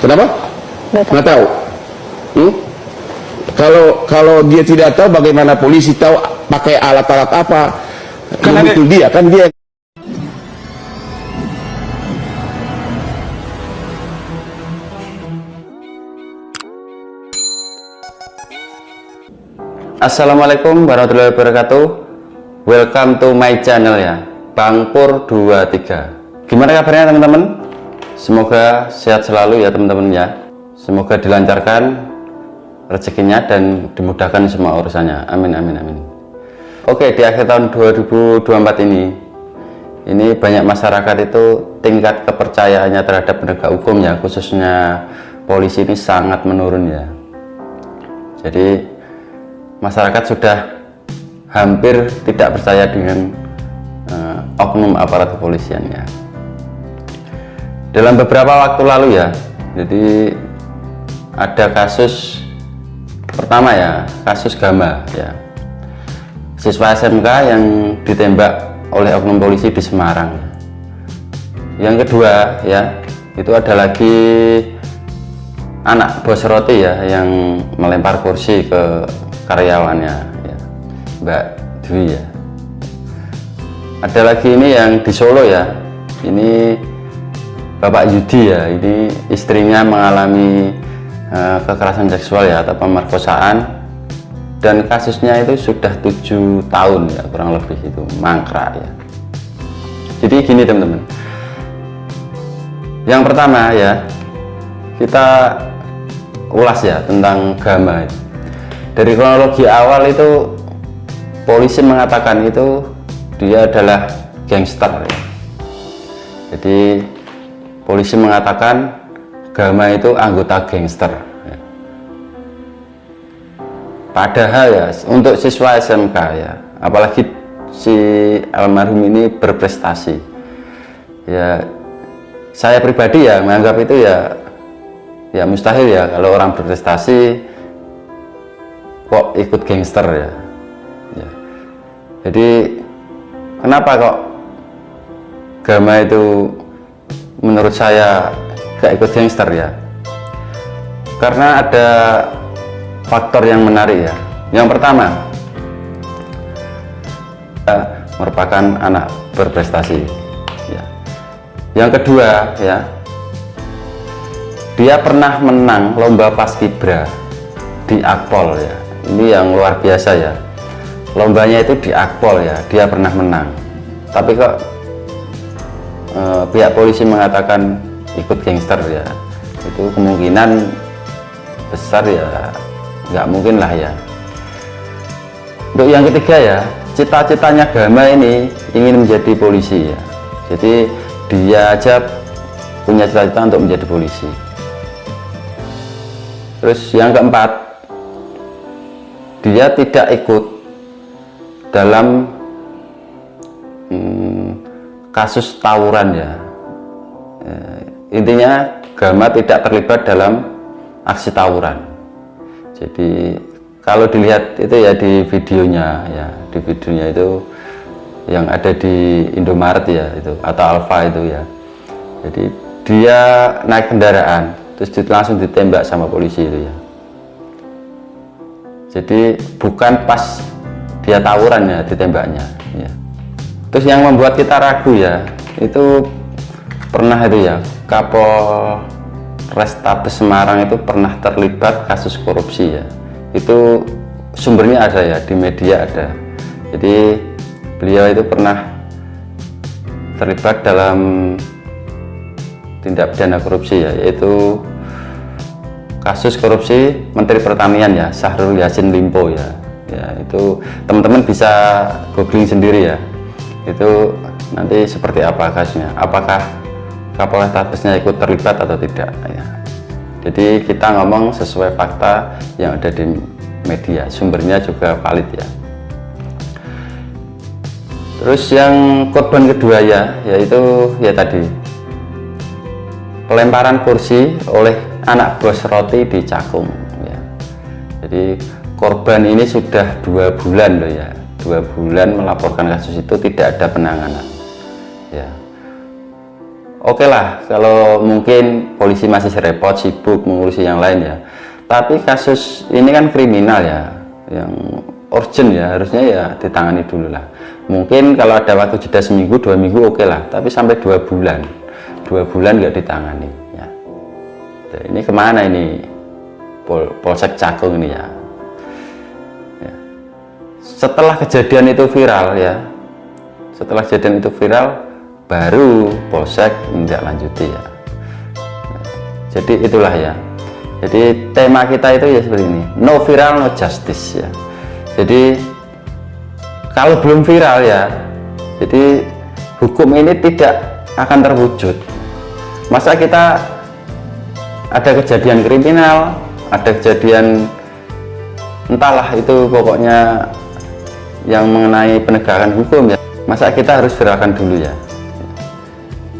Kenapa? Nggak tahu. Kalau dia tidak tahu, bagaimana polisi tahu pakai alat-alat apa? Kan itu dia, kan dia. Assalamualaikum warahmatullahi wabarakatuh. Welcome to my channel ya, Bang Pur 23. Gimana kabarnya teman-teman? Semoga sehat selalu ya teman-teman ya. Semoga dilancarkan rezekinya dan dimudahkan semua urusannya. Amin amin amin. Oke, di akhir tahun 2024 ini banyak masyarakat itu tingkat kepercayaannya terhadap penegak hukum ya, khususnya polisi ini sangat menurun ya. Jadi masyarakat sudah hampir tidak percaya dengan oknum aparat kepolisian ya. Dalam beberapa waktu lalu ya, jadi ada kasus pertama ya, kasus Gama ya, siswa SMK yang ditembak oleh oknum polisi di Semarang. Yang kedua ya, itu ada lagi anak bos roti ya yang melempar kursi ke karyawannya ya, Mbak Dwi ya. Ada lagi ini yang di Solo ya, ini Bapak Yudi ya, ini istrinya mengalami kekerasan seksual ya atau pemerkosaan, dan kasusnya itu sudah 7 tahun ya kurang lebih, itu mangkrak ya. Jadi gini teman-teman, yang pertama ya, kita ulas ya tentang Gama. Dari kronologi awal itu polisi mengatakan itu dia adalah gangster ya. Jadi polisi mengatakan Gama itu anggota gangster ya. Padahal ya untuk siswa SMK ya, apalagi si almarhum ini berprestasi ya, saya pribadi ya menganggap itu ya mustahil ya kalau orang berprestasi kok ikut gangster ya. Jadi kenapa kok Gama itu menurut saya gak ikut gangster ya, karena ada faktor yang menarik ya. Yang pertama, merupakan anak berprestasi ya. Yang kedua ya, dia pernah menang lomba paskibra di Akpol ya. Ini yang luar biasa ya, lombanya itu di Akpol ya, dia pernah menang. Tapi kok pihak polisi mengatakan ikut gangster ya, itu kemungkinan besar ya nggak mungkin lah ya. Untuk yang ketiga ya, cita-citanya Gama ini ingin menjadi polisi ya. Jadi dia aja punya cita-cita untuk menjadi polisi. Terus yang keempat, dia tidak ikut dalam kasus tawuran ya. Intinya Gama tidak terlibat dalam aksi tawuran. Jadi kalau dilihat itu ya di videonya ya, di videonya itu yang ada di Indomaret ya itu, atau Alfa itu ya. Jadi dia naik kendaraan terus langsung ditembak sama polisi itu ya. Jadi bukan pas dia tawuran ya ditembaknya ya. Terus yang membuat kita ragu ya, itu pernah itu ya, Kapolrestabes Semarang itu pernah terlibat kasus korupsi ya. Itu sumbernya ada ya, di media ada. Jadi beliau itu pernah terlibat dalam tindak pidana korupsi ya, yaitu kasus korupsi Menteri Pertanian ya, Syahrul Yassin Limpo ya. Ya itu teman-teman bisa googling sendiri ya. Itu nanti seperti apa kasusnya, apakah Kapolrestabesnya ikut terlibat atau tidak ya. Jadi kita ngomong sesuai fakta yang ada di media, sumbernya juga valid ya. Terus yang korban kedua ya, yaitu ya tadi pelemparan kursi oleh anak bos roti di Cakung ya. Jadi korban ini sudah 2 bulan loh ya, 2 bulan melaporkan kasus itu tidak ada penanganan ya. Oke lah, kalau mungkin polisi masih repot, sibuk mengurusi yang lain ya. Tapi kasus ini kan kriminal ya, yang urgent ya, harusnya ya ditangani dulu lah. Mungkin kalau ada waktu jeda seminggu, 2 minggu oke lah. Tapi sampai 2 bulan, 2 bulan nggak ditangani ya. Ini kemana ini Polsek Cakung ini ya? Setelah kejadian itu viral ya, setelah kejadian itu viral, baru Polsek menindaklanjuti ya. Jadi itulah ya. Jadi tema kita itu ya seperti ini, no viral no justice ya. Jadi kalau belum viral ya, jadi hukum ini tidak akan terwujud. Masa kita ada kejadian kriminal, ada kejadian entahlah itu pokoknya yang mengenai penegakan hukum ya, masa kita harus viralkan dulu ya.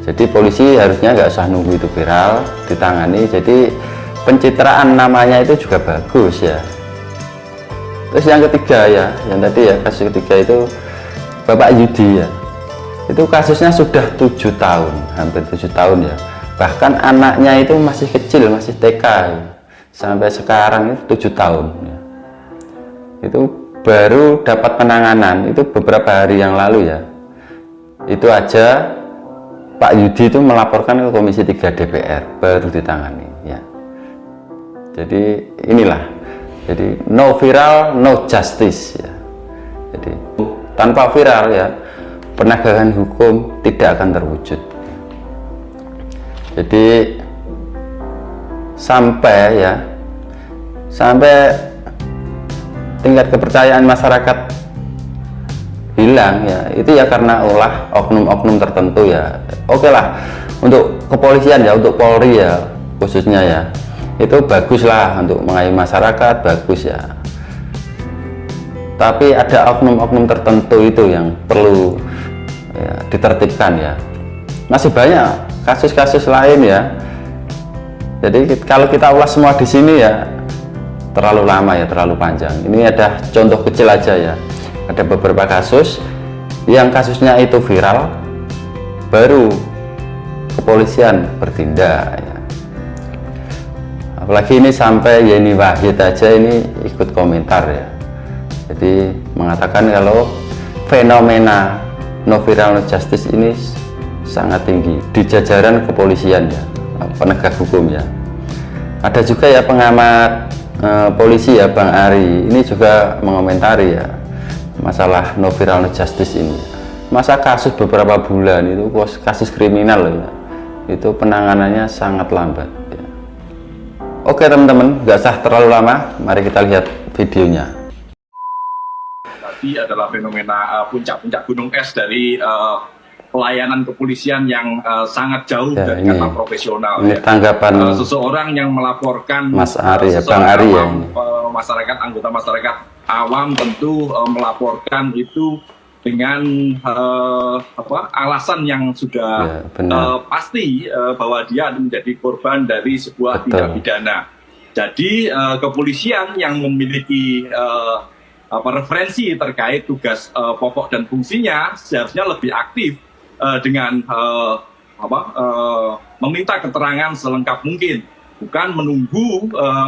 Jadi polisi harusnya nggak usah nunggu itu viral, ditangani. Jadi pencitraan namanya itu juga bagus ya. Terus yang ketiga ya, yang tadi ya, kasus ketiga itu Bapak Yudi ya. Itu kasusnya sudah 7 tahun, hampir 7 tahun ya. Bahkan anaknya itu masih kecil, masih TK ya. Sampai sekarang itu 7 tahun ya. Itu baru dapat penanganan itu beberapa hari yang lalu ya. Itu aja Pak Yudi itu melaporkan ke Komisi 3 DPR, baru ditangani ya. Jadi inilah, jadi no viral no justice ya. Jadi tanpa viral ya, penegakan hukum tidak akan terwujud. Jadi sampai ya, sampai tingkat kepercayaan masyarakat hilang ya, itu ya karena ulah oknum-oknum tertentu ya. Oke lah, untuk kepolisian ya, untuk Polri ya khususnya ya, itu bagus lah untuk mengayomi masyarakat, bagus ya. Tapi ada oknum-oknum tertentu itu yang perlu ya, ditertibkan ya. Masih banyak kasus-kasus lain ya. Jadi kalau kita ulas semua di sini ya terlalu lama ya, terlalu panjang. Ini ada contoh kecil aja ya. Ada beberapa kasus yang kasusnya itu viral, baru kepolisian bertindak ya. Apalagi ini sampai Yeni Wahid aja ini ikut komentar ya. Jadi mengatakan kalau fenomena no viral no justice ini sangat tinggi di jajaran kepolisian ya, penegak hukum ya. Ada juga ya pengamat polisi ya, Bang Ari, ini juga mengomentari ya masalah no viral no justice ini. Masa kasus beberapa bulan itu kasus kriminal loh ya, itu penanganannya sangat lambat ya. Oke teman-teman, nggak usah terlalu lama, mari kita lihat videonya. Tadi adalah fenomena puncak-puncak gunung es dari pelayanan kepolisian yang sangat jauh Ya, dari ini, kata profesional. Ini ya. tanggapan Seseorang yang melaporkan Mas Ari ya, Bang Ari ya. Masyarakat, anggota masyarakat awam tentu melaporkan itu dengan alasan yang sudah ya, pasti bahwa dia menjadi korban dari sebuah tindak pidana. Jadi kepolisian yang memiliki referensi terkait tugas pokok dan fungsinya seharusnya lebih aktif dengan meminta keterangan selengkap mungkin, bukan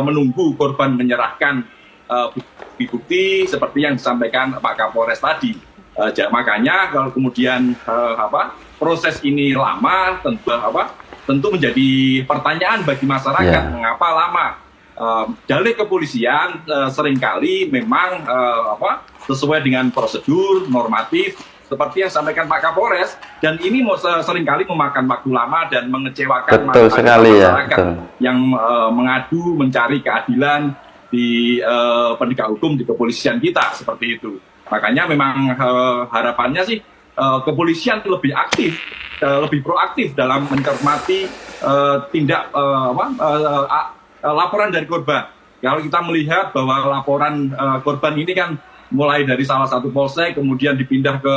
menunggu korban menyerahkan bukti-bukti seperti yang disampaikan Pak Kapolres tadi. Makanya kalau kemudian proses ini lama, tentu menjadi pertanyaan bagi masyarakat, mengapa lama. Dalih kepolisian seringkali memang sesuai dengan prosedur normatif seperti yang disampaikan Pak Kapolres, dan ini seringkali memakan waktu lama dan mengecewakan masyarakat yang mengadu mencari keadilan di penegak hukum di kepolisian kita seperti itu. Makanya memang harapannya sih kepolisian lebih aktif, lebih proaktif dalam mencermati tindak laporan dari korban. Kalau kita melihat bahwa laporan korban ini kan mulai dari salah satu polsek, kemudian dipindah ke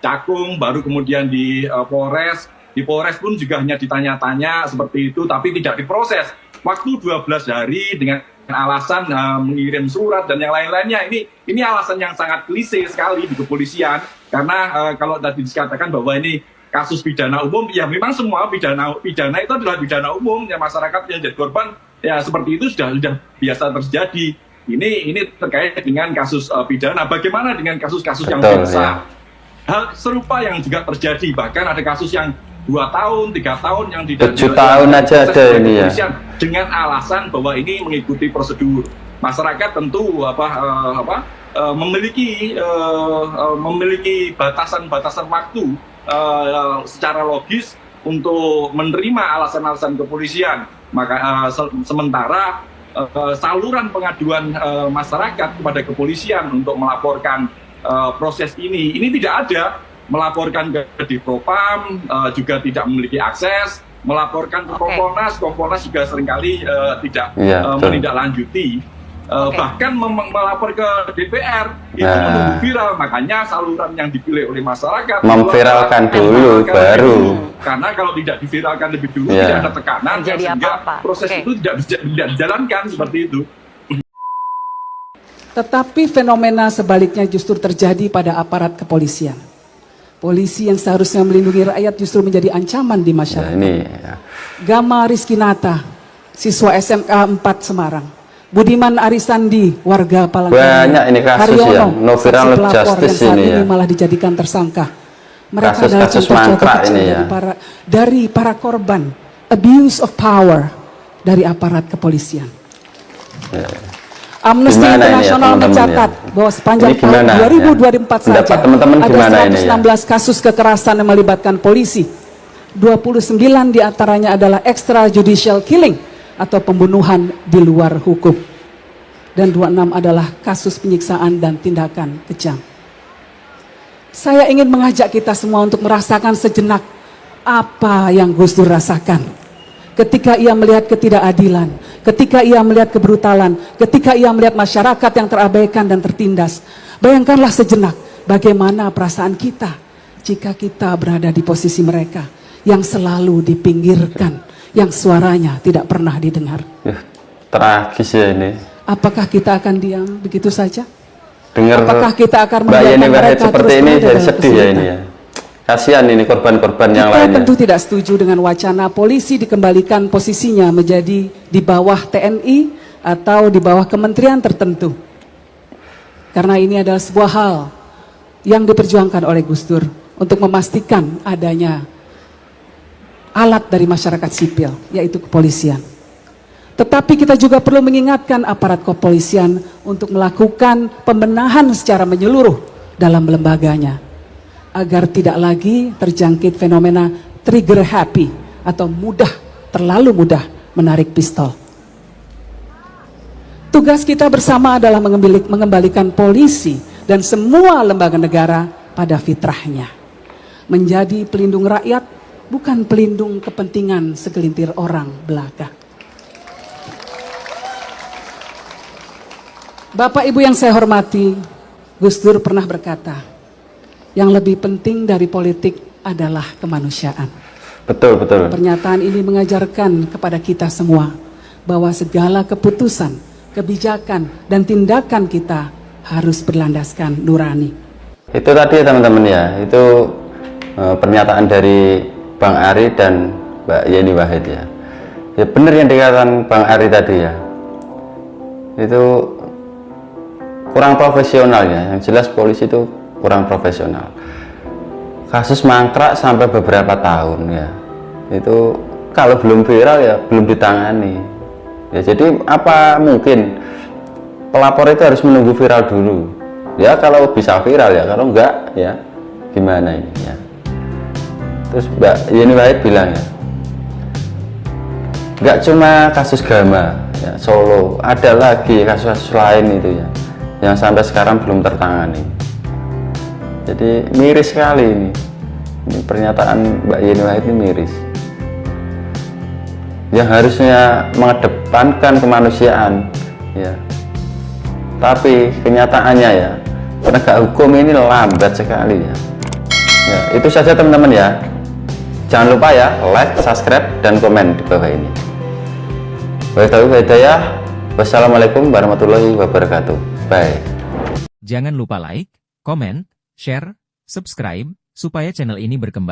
Cakung, baru kemudian di Polres. Di Polres pun juga hanya ditanya-tanya seperti itu, tapi tidak diproses. Waktu 12 hari dengan alasan mengirim surat dan yang lain-lainnya. Ini alasan yang sangat klise sekali di kepolisian, karena kalau tadi dikatakan bahwa ini kasus pidana umum, ya memang semua pidana itu adalah pidana umum, ya masyarakat yang jadi korban ya seperti itu sudah biasa terjadi. Ini terkait dengan kasus pidana. Bagaimana dengan kasus-kasus yang biasa? Ya. Hal serupa yang juga terjadi, bahkan ada kasus yang 2 tahun, 3 tahun yang 7 tahun aja ada ini ya. Dengan alasan bahwa ini mengikuti prosedur. Masyarakat tentu memiliki batasan-batasan waktu secara logis untuk menerima alasan-alasan kepolisian. Maka sementara saluran pengaduan masyarakat kepada kepolisian untuk melaporkan proses ini tidak ada. Melaporkan ke Divpropam juga tidak memiliki akses, melaporkan ke Kompolnas juga seringkali tidak menindaklanjuti. Bahkan melapor ke DPR itu menunggu viral, makanya saluran yang dipilih oleh masyarakat memviralkan dulu baru. Karena kalau tidak diviralkan lebih dulu tidak ada tekanan sehingga proses itu tidak dijalankan seperti itu. Tetapi fenomena sebaliknya justru terjadi pada aparat kepolisian. Polisi yang seharusnya melindungi rakyat justru menjadi ancaman di masyarakat. Gama Rizkinata, siswa SMK 4 Semarang. Budiman Arisandi, warga Palangkaraya. Banyak ini kasus Haryono, ya, no viral saksi pelapor justice yang saat ini ini ya. malah dijadikan tersangka. Mereka adalah Kasus-kasus contoh-contoh mangkrak kecil ini ya. dari para korban abuse of power dari aparat kepolisian. Amnesty International mencatat bahwa sepanjang tahun 2024 saja ada 116 kasus kekerasan yang melibatkan polisi. 29 diantaranya adalah extrajudicial killing atau pembunuhan di luar hukum. Dan 26 adalah kasus penyiksaan dan tindakan kejam. Saya ingin mengajak kita semua untuk merasakan sejenak apa yang Gus Dur rasakan. Ketika ia melihat ketidakadilan, ketika ia melihat kebrutalan, ketika ia melihat masyarakat yang terabaikan dan tertindas. Bayangkanlah sejenak bagaimana perasaan kita jika kita berada di posisi mereka yang selalu dipinggirkan, yang suaranya tidak pernah didengar. Tragis ya ini. Apakah kita akan diam begitu saja? Dengar apakah kita akan Mbak Yeni membiarkan mereka seperti terus ini berada jadi dalam sedih ya kesulitan? ini ya. Kasihan ini korban-korban yang Kita lainnya. tentu tidak setuju dengan wacana polisi dikembalikan posisinya menjadi di bawah TNI atau di bawah kementerian tertentu. Karena ini adalah sebuah hal yang diperjuangkan oleh Gus Dur untuk memastikan adanya alat dari masyarakat sipil, yaitu kepolisian. Tetapi kita juga perlu mengingatkan aparat kepolisian untuk melakukan pembenahan secara menyeluruh dalam lembaganya, agar tidak lagi terjangkit fenomena trigger happy atau terlalu mudah menarik pistol. Tugas kita bersama adalah mengembalikan polisi dan semua lembaga negara pada fitrahnya. Menjadi pelindung rakyat, bukan pelindung kepentingan segelintir orang belaka. Bapak Ibu yang saya hormati, Gus Dur pernah berkata, yang lebih penting dari politik adalah kemanusiaan. Betul, betul. Pernyataan ini mengajarkan kepada kita semua bahwa segala keputusan, kebijakan, dan tindakan kita harus berlandaskan nurani. Itu tadi teman-teman ya, itu pernyataan dari Bang Ari dan Mbak Yeni Wahid ya. Ya benar yang dikatakan Bang Ari tadi ya. Itu kurang profesional ya, yang jelas polisi itu kurang profesional. Kasus mangkrak sampai beberapa tahun ya, itu kalau belum viral ya belum ditangani ya. Jadi apa mungkin pelapor itu harus menunggu viral dulu ya? Kalau bisa viral ya, kalau enggak ya gimana ini ya. Terus Mbak Yeni Wahid bilang ya, enggak cuma kasus Gama ya, Solo, ada lagi kasus-kasus lain itu ya yang sampai sekarang belum tertangani. Jadi miris sekali ini pernyataan Mbak Yeni Wahid ini miris. Yang harusnya mengedepankan kemanusiaan ya, tapi kenyataannya ya penegak hukum ini lambat sekali ya. Ya itu saja teman-teman ya. Jangan lupa ya like, subscribe, dan komen di bawah ini. Wassalamualaikum warahmatullahi wabarakatuh. Bye. Jangan lupa like, komen, share, subscribe, supaya channel ini berkembang.